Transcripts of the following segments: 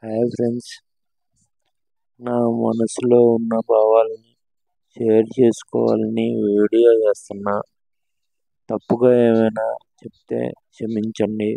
Hi friends, నా మనసులో ఉన్న భావాలని షేర్ చేసుకోవాలని వీడియో చేస్తున్నా. తప్పుగా ఏమైనా చెప్తే క్షమించండి.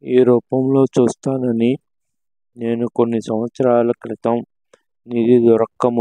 ఈ రూపంలో చూస్తానని నేను కొన్ని సంవత్సరాల క్రితం నిధి దొరక్క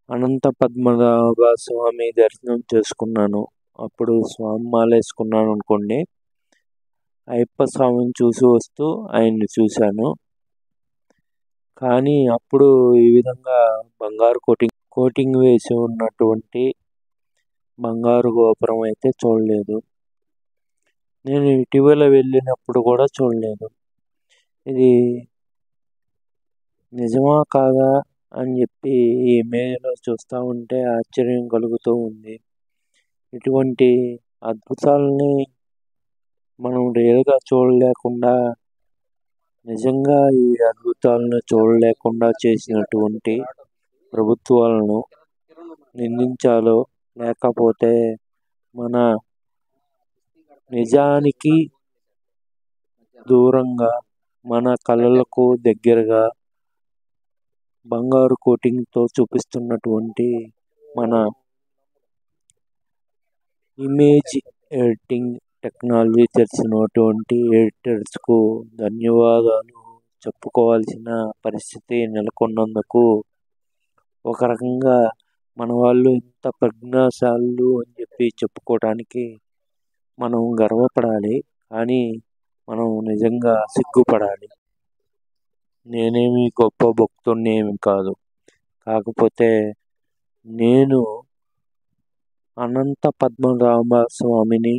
అనంత పద్మనాభ స్వామి దర్శనం చేసుకున్నాను. అప్పుడు స్వామి మాలేసుకున్నాను అనుకోండి. అయ్యప్ప స్వామిని చూసి వస్తూ ఆయన్ని చూశాను. కానీ అప్పుడు ఈ విధంగా బంగారు కోటింగ్ వేసి ఉన్నటువంటి బంగారు గోపురం అయితే చూడలేదు. నేను ఇటీవల వెళ్ళినప్పుడు కూడా చూడలేదు. ఇది నిజమా కాదా అని చెప్పి ఈ ఇమేజ్లో చూస్తూ ఉంటే ఆశ్చర్యం కలుగుతూ ఉంది. ఇటువంటి అద్భుతాలని మనం రియల్గా చూడలేకుండా, నిజంగా ఈ అద్భుతాలను చూడలేకుండా చేసినటువంటి ప్రభుత్వాలను నిందించాలో, లేకపోతే మన నిజానికి దూరంగా మన కళలకు దగ్గరగా బంగారు కోటింగ్తో చూపిస్తున్నటువంటి మన ఇమేజ్ ఎడిటింగ్ టెక్నాలజీ తెలిసినటువంటి ఎడిటర్స్కు ధన్యవాదాలు చెప్పుకోవాల్సిన పరిస్థితి నెలకొన్నందుకు ఒక రకంగా మన వాళ్ళు ఇంత ప్రజ్ఞాశాలు అని చెప్పి చెప్పుకోవడానికి మనం గర్వపడాలి. కానీ మనం నిజంగా సిగ్గుపడాలి. నేనేమి గొప్ప భక్తుడిని ఏమి కాదు. కాకపోతే నేను అనంత పద్మనాభ స్వామిని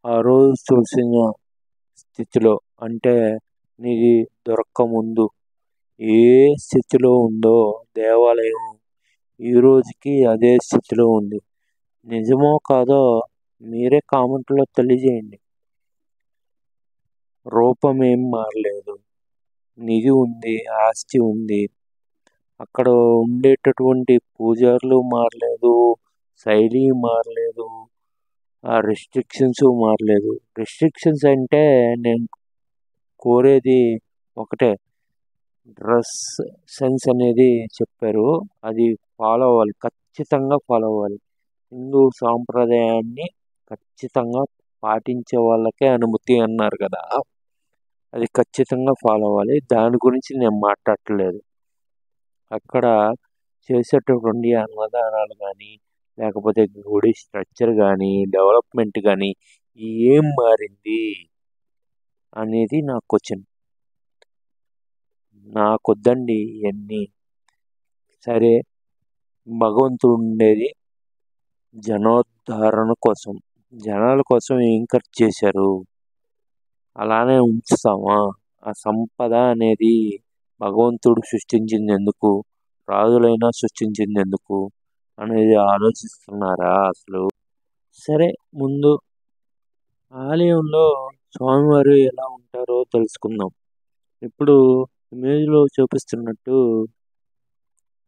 ఆ రోజు చూసిన స్థితిలో, అంటే నిధి దొరక్క ముందు ఏ స్థితిలో ఉందో దేవాలయం ఈ రోజుకి అదే స్థితిలో ఉంది. నిజమో కాదో మీరే కామెంట్లో తెలియజేయండి. రూపం ఏం మారలేదు, నిధి ఉంది, ఆస్తి ఉంది. అక్కడ ఉండేటటువంటి పూజారులు మారలేదు, శైలి మారలేదు, ఆ రెస్ట్రిక్షన్స్ మారలేదు. రెస్ట్రిక్షన్స్ అంటే నేను కోరేది ఒకటే, డ్రెస్ సెన్స్ అనేది చెప్పారు, అది ఫాలో అవ్వాలి, ఖచ్చితంగా ఫాలో అవ్వాలి. హిందూ సాంప్రదాయాన్ని ఖచ్చితంగా పాటించే వాళ్ళకే అనుమతి అన్నారు కదా, అది ఖచ్చితంగా ఫాలో అవ్వాలి. దాని గురించి నేను మాట్లాడట్లేదు. అక్కడ చేసేటటువంటి అన్నదానాలు కానీ, లేకపోతే గుడి స్ట్రక్చర్ కానీ, డెవలప్మెంట్ కానీ ఏం మారింది అనేది నా క్వశ్చన్. నాకొద్దండి ఇవన్నీ. సరే, భగవంతుడు ఉండేది జనోద్ధరణ కోసం, జనాల కోసం ఏం ఖర్చు చేశారు అలానే ఉంచుతామా? ఆ సంపద అనేది భగవంతుడు సృష్టించింది ఎందుకు, రాజులైనా సృష్టించింది ఎందుకు అనేది ఆలోచిస్తున్నారా అసలు? సరే, ముందు ఆలయంలో స్వామివారు ఎలా ఉంటారో తెలుసుకుందాం. ఇప్పుడు ఇమేజ్లో చూపిస్తున్నట్టు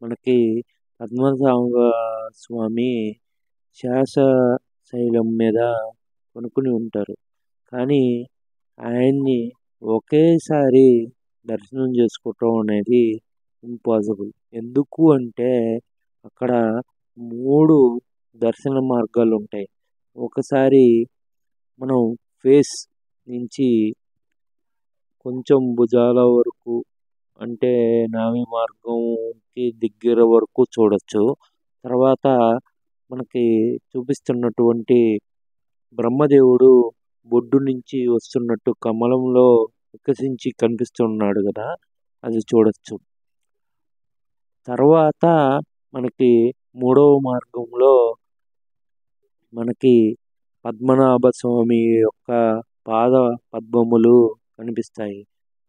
మనకి పద్మనాభ స్వామి శేషశైలం మీద కొనుక్కుని ఉంటారు. కానీ ఆయన్ని ఒకేసారి దర్శనం చేసుకోవటం అనేది ఇంపాసిబుల్. ఎందుకు అంటే అక్కడ 3 దర్శన మార్గాలు ఉంటాయి. ఒకసారి మనం ఫేస్ నుంచి కొంచెం భుజాల వరకు, అంటే నాభి మార్గంకి దగ్గర వరకు చూడొచ్చు. తర్వాత మనకి చూపిస్తున్నటువంటి బ్రహ్మదేవుడు బొడ్డు నుంచి వస్తున్నట్టు కమలంలో వికసించి కనిపిస్తున్నాడు కదా, అది చూడొచ్చు. తర్వాత మనకి 3వ మార్గంలో మనకి పద్మనాభ స్వామి యొక్క పాద పద్మములు కనిపిస్తాయి.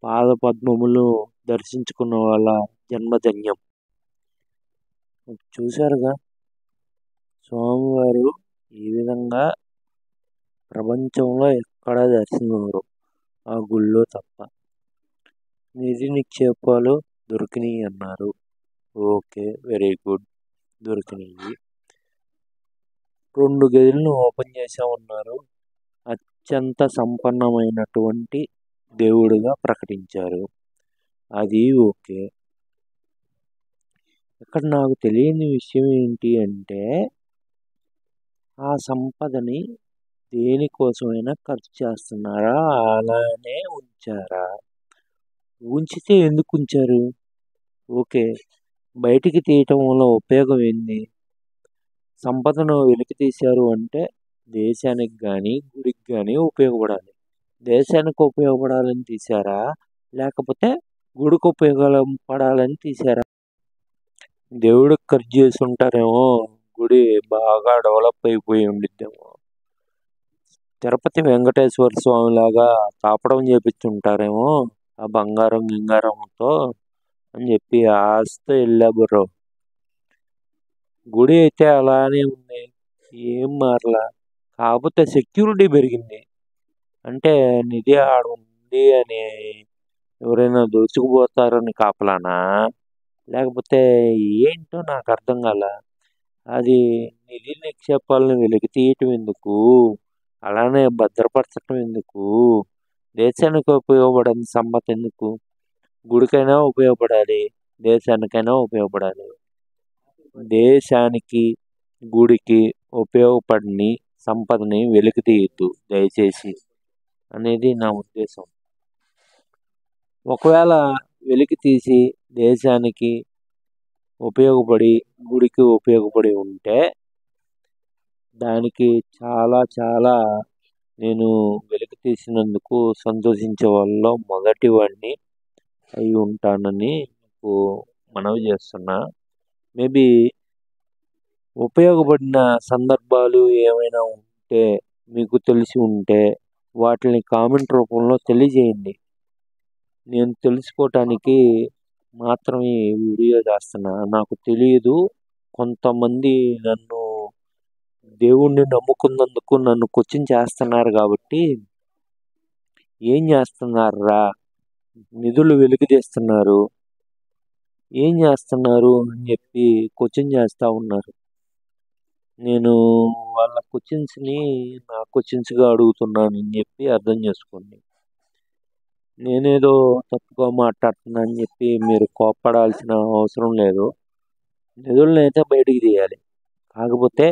పాద పద్మములు దర్శించుకున్న వాళ్ళ జన్మధన్యం. చూశారుగా, స్వామివారు ఈ విధంగా ప్రపంచంలో ఎక్కడ దర్శనమివ్వరు, ఆ గుళ్ళో తప్ప. నిధి నిక్షేపాలు దొరికినాయి అన్నారు. ఓకే, వెరీ గుడ్, దొరికినాయి. 2 గదులను ఓపెన్ చేసామన్నారు. అత్యంత సంపన్నమైనటువంటి దేవుడిగా ప్రకటించారు. అది ఓకే. ఇక్కడ నాకు తెలియని విషయం ఏంటి అంటే, ఆ సంపదని దేనికోసమైనా ఖర్చు చేస్తున్నారా? అలానే ఉంచారా? ఉంచితే ఎందుకు ఉంచారు? ఓకే. బయటికి తీయటం వల్ల ఉపయోగం ఏంది? సంపదను వెలికి తీశారు అంటే దేశానికి గాని, గుడికి గాని ఉపయోగపడాలి. దేశానికి ఉపయోగపడాలని తీశారా? లేకపోతే గుడికి ఉపయోగపడాలని తీశారా? దేవుడికి ఖర్చు చేసుంటారేమో. గుడి బాగా డెవలప్ అయిపోయి ఉండిద్దేమో. తిరుపతి వెంకటేశ్వర స్వామిలాగా తాపడం చేపించుంటారేమో ఆ బంగారం గింగారంతో అని చెప్పి ఆశతో వెళ్ళా బ్రో. గుడి అయితే అలానే ఉంది, ఏం మారలా. కాకపోతే సెక్యూరిటీ పెరిగింది. అంటే నిధి ఆడ ఉంది అని ఎవరైనా దోచుకుపోతారని కాపలానా? లేకపోతే ఏంటో నాకు అర్థం కాల. అది నిధి నిక్షేపాలను వెలికి తీయటం ఎందుకు? అలానే భద్రపరచటం ఎందుకు? దేశానికి ఉపయోగపడని సంపద ఎందుకు? గుడికైనా ఉపయోగపడాలి, దేశానికైనా ఉపయోగపడాలి. దేశానికి, గుడికి ఉపయోగపడని సంపదని వెలికి తీయద్దు దయచేసి అనేది నా ఉద్దేశం. ఒకవేళ వెలికి తీసి దేశానికి ఉపయోగపడి, గుడికి ఉపయోగపడి ఉంటే దానికి చాలా చాలా నేను వెలికి తీసినందుకు సంతోషించే వాళ్ళలో మొదటి వాడిని అయి ఉంటానని మీకు మనవి చేస్తున్నా. మేబీ ఉపయోగపడిన సందర్భాలు ఏమైనా ఉంటే, మీకు తెలిసి ఉంటే వాటిని కామెంట్ రూపంలో తెలియజేయండి. నేను తెలుసుకోవటానికి మాత్రమే ఈ వీడియో చేస్తున్నా. నాకు తెలియదు. కొంతమంది నన్ను దేవుణ్ణి నమ్ముకున్నందుకు నన్ను క్వశ్చన్ చేస్తున్నారు కాబట్టి, ఏం చేస్తున్నారా? నిధులు వెలికి తీస్తున్నారు, ఏం చేస్తున్నారు అని చెప్పి క్వశ్చన్ చేస్తూ ఉన్నారు. నేను వాళ్ళ క్వశ్చన్స్ని నా క్వశ్చన్స్గా అడుగుతున్నాను అని చెప్పి అర్థం చేసుకోండి. నేనేదో తప్పుగా మాట్లాడుతున్నా అని చెప్పి మీరు కోప్పడాల్సిన అవసరం లేదు. నిధులను అయితే బయటికి తీయాలి, కాకపోతే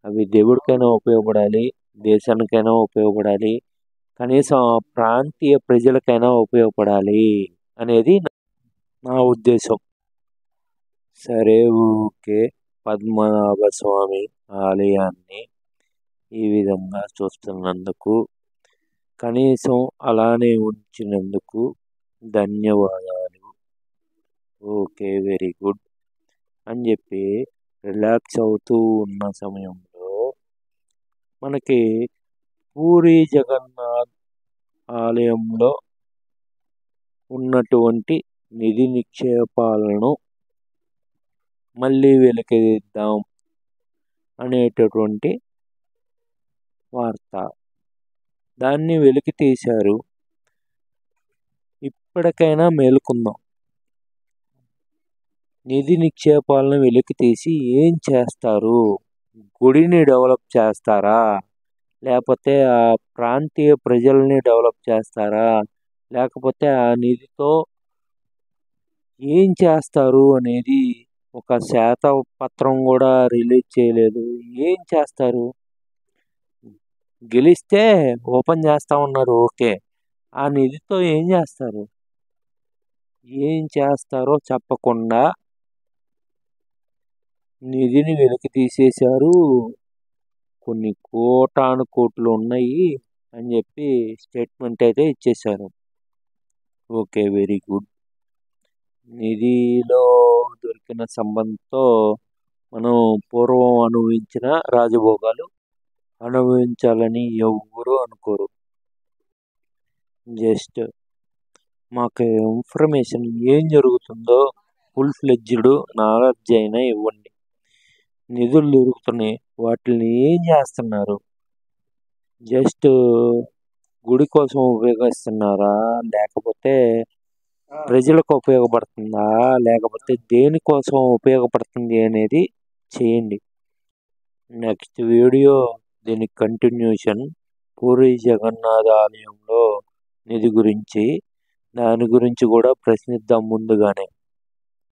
అవి దేవుడికైనా ఉపయోగపడాలి, దేశానికైనా ఉపయోగపడాలి, కనీసం ఆ ప్రాంతీయ ప్రజలకైనా ఉపయోగపడాలి అనేది నా ఉద్దేశం. సరే ఓకే. పద్మనాభ స్వామి ఆలయాన్ని ఈ విధంగా చూస్తున్నందుకు, కనీసం అలానే ఉంచినందుకు ధన్యవాదాలు. ఓకే, వెరీ గుడ్ అని చెప్పి రిలాక్స్ అవుతూ ఉన్న సమయంలో మనకి పూరి జగన్నాథ్ ఆలయంలో ఉన్నటువంటి నిధి నిక్షేపాలను మళ్ళీ వెలికిద్దాం అనేటటువంటి వార్త. దాన్ని వెలికి తీశారు. ఇప్పటికైనా మేలుకుందాం. నిధి నిక్షేపాలను వెలికి తీసి ఏం చేస్తారు? గుడిని డెవలప్ చేస్తారా? లేకపోతే ఆ ప్రాంతీయ ప్రజల్ని డెవలప్ చేస్తారా? లేకపోతే ఆ నిధితో ఏం చేస్తారు అనేది ఒక శ్వేతపత్రం కూడా రిలీజ్ చేయలేదు. ఏం చేస్తారు? గెలిస్తే ఓపెన్ చేస్తా ఉన్నారు, ఓకే. ఆ నిధితో ఏం చేస్తారు? ఏం చేస్తారో చెప్పకుండా నిధిని వెలికి తీసేశారు. కొన్ని కోటాను కోట్లు ఉన్నాయి అని చెప్పి స్టేట్మెంట్ అయితే ఇచ్చేశారు. Okay, very good. నిధిలో దొరికిన సంబంధంతో మనం పూర్వం అనుభవించిన రాజభోగాలు అనుభవించాలని ఎవ్వరూ అనుకోరు. జస్ట్ మాకు ఇన్ఫర్మేషన్ ఏం జరుగుతుందో ఫుల్ ఫ్లెడ్జ్డ్ నాలెడ్జ్ అయినా ఇవ్వండి. నిధులు దొరుకుతున్నాయి, వాటిని ఏం చేస్తున్నారు? జస్ట్ గుడి కోసం ఉపయోగిస్తున్నారా? లేకపోతే ప్రజలకు ఉపయోగపడుతుందా? లేకపోతే దేనికోసం ఉపయోగపడుతుంది అనేది చేయండి. నెక్స్ట్ వీడియో దీనికి కంటిన్యూషన్. పూరి జగన్నాథ ఆలయంలో నిధి గురించి దాని గురించి కూడా ప్రశ్నిద్దాం ముందుగానే.